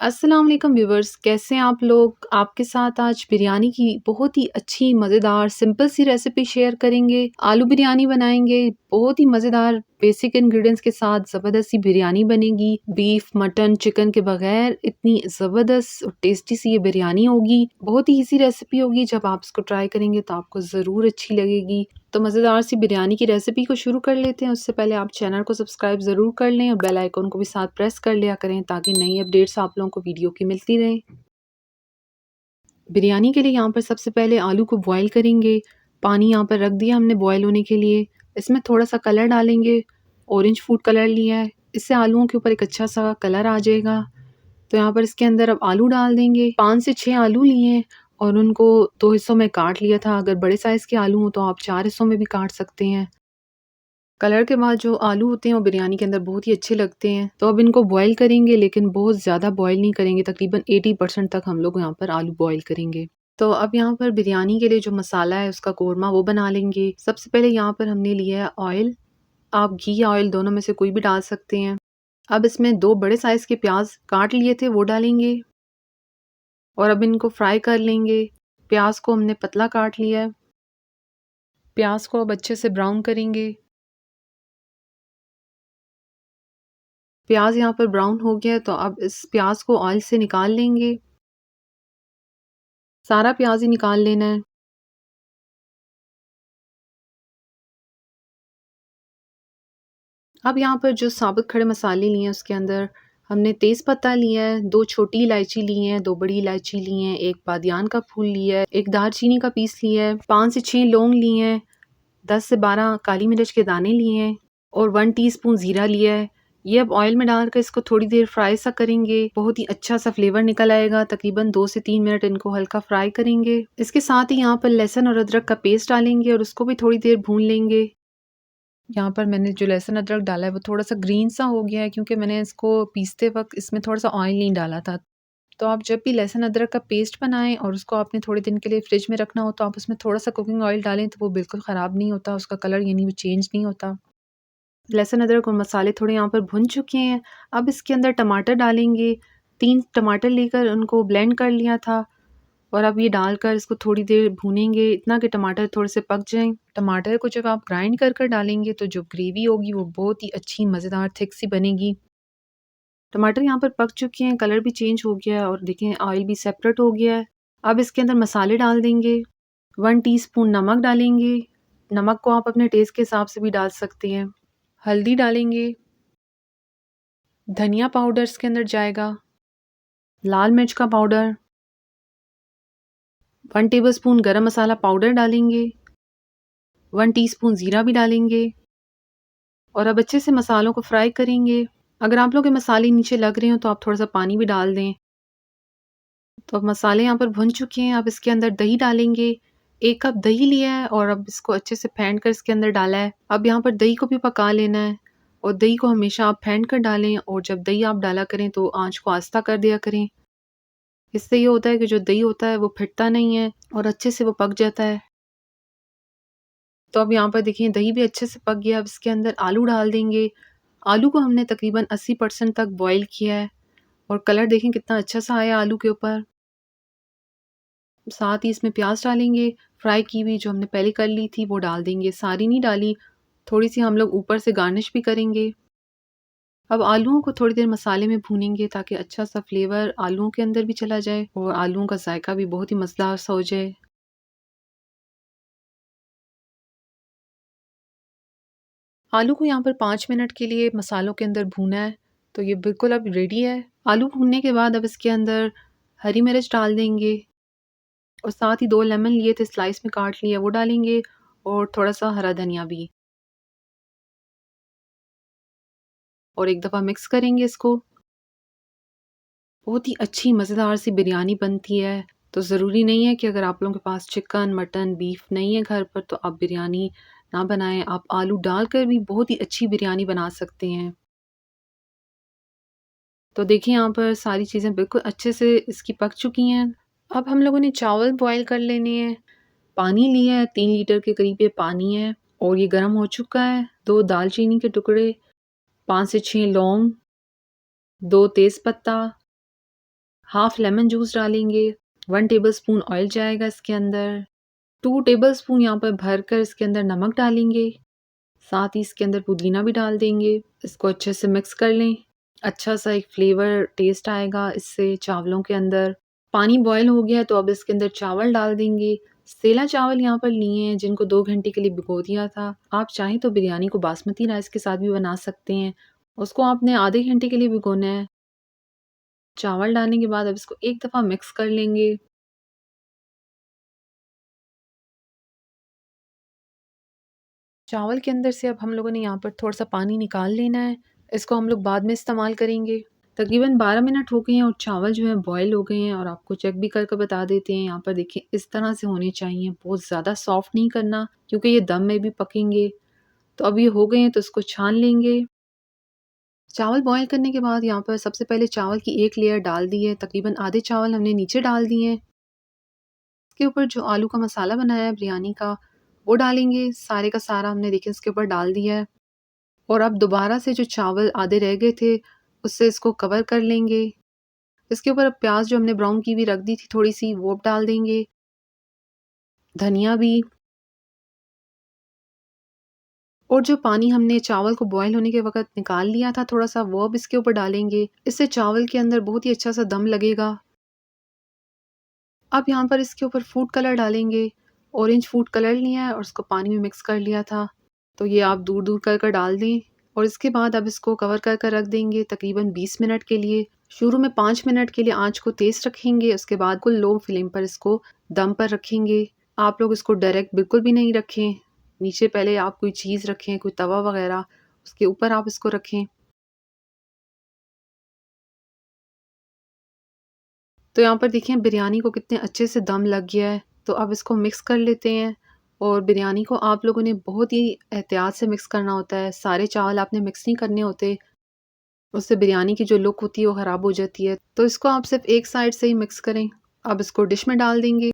अस्सलाम वालेकुम व्यूवर्स, कैसे हैं आप लोग? आपके साथ आज बिरयानी की बहुत ही अच्छी मज़ेदार सिंपल सी रेसिपी शेयर करेंगे। आलू बिरयानी बनाएंगे, बहुत ही मज़ेदार बेसिक इंग्रेडिएंट्स के साथ ज़बरदस्त सी बिरयानी बनेगी। बीफ, मटन, चिकन के बगैर इतनी ज़बरदस्त और टेस्टी सी ये बिरयानी होगी। बहुत ही ईज़ी रेसिपी होगी, जब आप इसको ट्राई करेंगे तो आपको ज़रूर अच्छी लगेगी। तो मज़ेदार सी बिरयानी की रेसिपी को शुरू कर लेते हैं। उससे पहले आप चैनल को सब्सक्राइब ज़रूर कर लें और बेल आइकन को भी साथ प्रेस कर लिया करें, ताकि नई अपडेट्स आप लोगों को वीडियो की मिलती रहें। बिरयानी के लिए यहाँ पर सबसे पहले आलू को बॉईल करेंगे। पानी यहाँ पर रख दिया हमने बॉईल होने के लिए। इसमें थोड़ा सा कलर डालेंगे, ऑरेंज फूड कलर लिया है, इससे आलूओं के ऊपर एक अच्छा सा कलर आ जाएगा। तो यहाँ पर इसके अंदर अब आलू डाल देंगे। 5 से 6 आलू लिए हैं और उनको 2 हिस्सों में काट लिया था। अगर बड़े साइज़ के आलू हो तो आप 4 हिस्सों में भी काट सकते हैं। कलर के बाद जो आलू होते हैं वो बिरयानी के अंदर बहुत ही अच्छे लगते हैं। तो अब इनको बॉईल करेंगे, लेकिन बहुत ज़्यादा बॉईल नहीं करेंगे, तकरीबन 80% तक हम लोग यहाँ पर आलू बॉईल करेंगे। तो अब यहाँ पर बिरयानी के लिए जो मसाला है उसका कोरमा वो बना लेंगे। सबसे पहले यहाँ पर हमने लिया है ऑयल। आप घी या ऑयल दोनों में से कोई भी डाल सकते हैं। अब इसमें 2 बड़े साइज़ के प्याज काट लिए थे वो डालेंगे और अब इनको फ्राई कर लेंगे। प्याज को हमने पतला काट लिया है। प्याज को अब अच्छे से ब्राउन करेंगे। प्याज यहाँ पर ब्राउन हो गया है, तो अब इस प्याज को ऑयल से निकाल लेंगे। सारा प्याज ही निकाल लेना है। अब यहाँ पर जो साबुत खड़े मसाले लिए हैं उसके अंदर हमने तेज़ पत्ता लिया है, 2 छोटी इलायची ली हैं, 2 बड़ी इलायची ली हैं, 1 बादियान का फूल लिया है, 1 दालचीनी का पीस लिया है, 5 से 6 लौंग लिए हैं, 10 से 12 काली मिर्च के दाने लिए हैं और 1 टीस्पून ज़ीरा लिया है। ये अब ऑयल में डालकर इसको थोड़ी देर फ्राई सा करेंगे। बहुत ही अच्छा सा फ्लेवर निकल आएगा। तकरीबन 2 से 3 मिनट इनको हल्का फ्राई करेंगे। इसके साथ ही यहाँ पर लहसुन और अदरक का पेस्ट डालेंगे और उसको भी थोड़ी देर भून लेंगे। यहाँ पर मैंने जो लहसुन अदरक डाला है वो थोड़ा सा ग्रीन सा हो गया है, क्योंकि मैंने इसको पीसते वक्त इसमें थोड़ा सा ऑयल नहीं डाला था। तो आप जब भी लहसुन अदरक का पेस्ट बनाएं और उसको आपने थोड़े दिन के लिए फ्रिज में रखना हो, तो आप उसमें थोड़ा सा कुकिंग ऑयल डालें, तो वो बिल्कुल ख़राब नहीं होता, उसका कलर यानी वो चेंज नहीं होता। लहसुन अदरक और मसाले थोड़े यहाँ पर भुन चुके हैं। अब इसके अंदर टमाटर डालेंगे। 3 टमाटर लेकर उनको ब्लेंड कर लिया था और अब ये डालकर इसको थोड़ी देर भूनेंगे, इतना कि टमाटर थोड़े से पक जाएँ। टमाटर को जब आप ग्राइंड कर कर डालेंगे तो जो ग्रेवी होगी वो बहुत ही अच्छी मज़ेदार थिक सी बनेगी। टमाटर यहाँ पर पक चुके हैं, कलर भी चेंज हो गया है और देखें ऑयल भी सेपरेट हो गया है। अब इसके अंदर मसाले डाल देंगे। 1 टीस्पून नमक डालेंगे। नमक को आप अपने टेस्ट के हिसाब से भी डाल सकते हैं। हल्दी डालेंगे। धनिया पाउडर इसके अंदर जाएगा। लाल मिर्च का पाउडर, 1 टेबलस्पून गरम मसाला पाउडर डालेंगे। 1 टीस्पून ज़ीरा भी डालेंगे और अब अच्छे से मसालों को फ्राई करेंगे। अगर आप लोग के मसाले नीचे लग रहे हो तो आप थोड़ा सा पानी भी डाल दें। तो अब मसाले यहाँ पर भुन चुके हैं। अब इसके अंदर दही डालेंगे। 1 कप दही लिया है और अब इसको अच्छे से फेंट कर इसके अंदर डाला है। अब यहाँ पर दही को भी पका लेना है और दही को हमेशा आप फेंट कर डालें और जब दही आप डाला करें तो आँच को आस्ता कर दिया करें। इससे ये होता है कि जो दही होता है वो फिटता नहीं है और अच्छे से वो पक जाता है। तो अब यहाँ पर देखिए दही भी अच्छे से पक गया। अब इसके अंदर आलू डाल देंगे। आलू को हमने तकरीबन 80% तक बॉईल किया है और कलर देखें कितना अच्छा सा आया आलू के ऊपर। साथ ही इसमें प्याज डालेंगे, फ्राई की हुई जो हमने पहले कर ली थी वो डाल देंगे। सारी नहीं डाली, थोड़ी सी हम लोग ऊपर से गार्निश भी करेंगे। अब आलूओं को थोड़ी देर मसाले में भूनेंगे ताकि अच्छा सा फ्लेवर आलूओं के अंदर भी चला जाए और आलूओं का जायका भी बहुत ही मज़ेदार सा हो जाए। आलू को यहाँ पर 5 मिनट के लिए मसालों के अंदर भूना है। तो ये बिल्कुल अब रेडी है। आलू भूनने के बाद अब इसके अंदर हरी मिर्च डाल देंगे और साथ ही 2 लेमन लिए थे स्लाइस में काट लिए वो डालेंगे और थोड़ा सा हरा धनिया भी, और एक दफ़ा मिक्स करेंगे इसको। बहुत ही अच्छी मज़ेदार सी बिरयानी बनती है। तो ज़रूरी नहीं है कि अगर आप लोगों के पास चिकन, मटन, बीफ नहीं है घर पर तो आप बिरयानी ना बनाएं। आप आलू डालकर भी बहुत ही अच्छी बिरयानी बना सकते हैं। तो देखिए यहाँ पर सारी चीज़ें बिल्कुल अच्छे से इसकी पक चुकी हैं। अब हम लोगों ने चावल बॉयल कर लेने हैं। पानी लिया है, 3 लीटर के करीब ये पानी है और ये गर्म हो चुका है। 2 दालचीनी के टुकड़े, 5 से 6 लौंग, 2 तेज़ पत्ता, हाफ लेमन जूस डालेंगे, 1 टेबलस्पून ऑयल जाएगा इसके अंदर, 2 टेबलस्पून यहाँ पर भरकर इसके अंदर नमक डालेंगे, साथ ही इसके अंदर पुदीना भी डाल देंगे। इसको अच्छे से मिक्स कर लें। अच्छा सा एक फ्लेवर टेस्ट आएगा इससे चावलों के अंदर। पानी बॉयल हो गया है तो अब इसके अंदर चावल डाल देंगे। सेला चावल यहाँ पर लिए हैं जिनको 2 घंटे के लिए भिगो दिया था। आप चाहें तो बिरयानी को बासमती राइस के साथ भी बना सकते हैं। उसको आपने आधे घंटे के लिए भिगोना है। चावल डालने के बाद अब इसको एक दफ़ा मिक्स कर लेंगे। चावल के अंदर से अब हम लोगों ने यहाँ पर थोड़ा-सा पानी निकाल लेना है। इसको हम लोग बाद में इस्तेमाल करेंगे। तकरीबन 12 मिनट हो गए हैं और चावल जो है बॉयल हो गए हैं और आपको चेक भी करके बता देते हैं। यहाँ पर देखिए इस तरह से होने चाहिए, बहुत ज़्यादा सॉफ्ट नहीं करना क्योंकि ये दम में भी पकेंगे। तो अब ये हो गए हैं तो इसको छान लेंगे। चावल बॉयल करने के बाद यहाँ पर सबसे पहले चावल की एक लेयर डाल दी है, तकरीबन आधे चावल हमने नीचे डाल दिए हैं। इसके ऊपर जो आलू का मसाला बनाया है बिरयानी का, वो डालेंगे। सारे का सारा हमने देखिए इसके ऊपर डाल दिया है और अब दोबारा से जो चावल आधे रह गए थे, उससे इसको कवर कर लेंगे। इसके ऊपर अब प्याज जो हमने ब्राउन की हुई रख दी थी थोड़ी-सी, वो अब डाल देंगे। धनिया भी और जो पानी हमने चावल को बॉयल होने के वक़्त निकाल लिया था थोड़ा-सा, वो अब इसके ऊपर डालेंगे। इससे चावल के अंदर बहुत ही अच्छा-सा दम लगेगा। अब यहाँ पर इसके ऊपर फूड कलर डालेंगे। ऑरेंज फूड कलर लिया है और उसको पानी में मिक्स कर लिया था। तो ये आप दूर-दूर कर डाल दें और इसके बाद अब इसको कवर कर रख देंगे तकरीबन 20 मिनट के लिए। शुरू में 5 मिनट के लिए आँच को तेज़ रखेंगे, उसके बाद को लो फ्लेम पर इसको दम पर रखेंगे। आप लोग इसको डायरेक्ट बिल्कुल भी नहीं रखें। नीचे पहले आप कोई चीज़ रखें, कोई तवा वग़ैरह, उसके ऊपर आप इसको रखें। तो यहाँ पर देखिए बिरयानी को कितने अच्छे से दम लग गया है। तो अब इसको मिक्स कर लेते हैं और बिरयानी को आप लोगों ने बहुत ही एहतियात से मिक्स करना होता है। सारे चावल आपने मिक्स नहीं करने होते, उससे बिरयानी की जो लुक होती है वो ख़राब हो जाती है। तो इसको आप सिर्फ़ एक साइड से ही मिक्स करें। अब इसको डिश में डाल देंगे।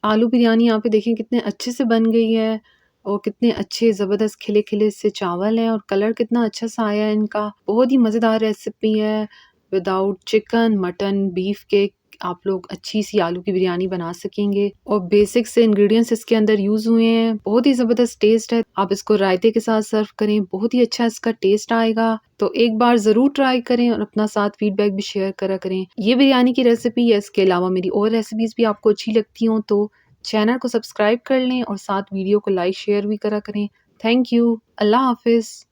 आलू बिरयानी यहाँ पे देखें कितने अच्छे से बन गई है और कितने अच्छे ज़बरदस्त खिले-खिले से चावल हैं और कलर कितना अच्छा सा आया है इनका। बहुत ही मज़ेदार रेसिपी है। विदाउट चिकन, मटन, बीफ के आप लोग अच्छी सी आलू की बिरयानी बना सकेंगे और बेसिक से इंग्रेडिएंट्स इसके अंदर यूज़ हुए हैं। बहुत ही ज़बरदस्त टेस्ट है। आप इसको रायते के साथ सर्व करें, बहुत ही अच्छा इसका टेस्ट आएगा। तो एक बार ज़रूर ट्राई करें और अपना साथ फीडबैक भी शेयर करा करें। ये बिरयानी की रेसिपी है, इसके अलावा मेरी और रेसिपीज़ भी आपको अच्छी लगती हों तो चैनल को सब्सक्राइब कर लें और साथ वीडियो को लाइक शेयर भी करा करें। Thank you. अल्लाह हाफ़िज़।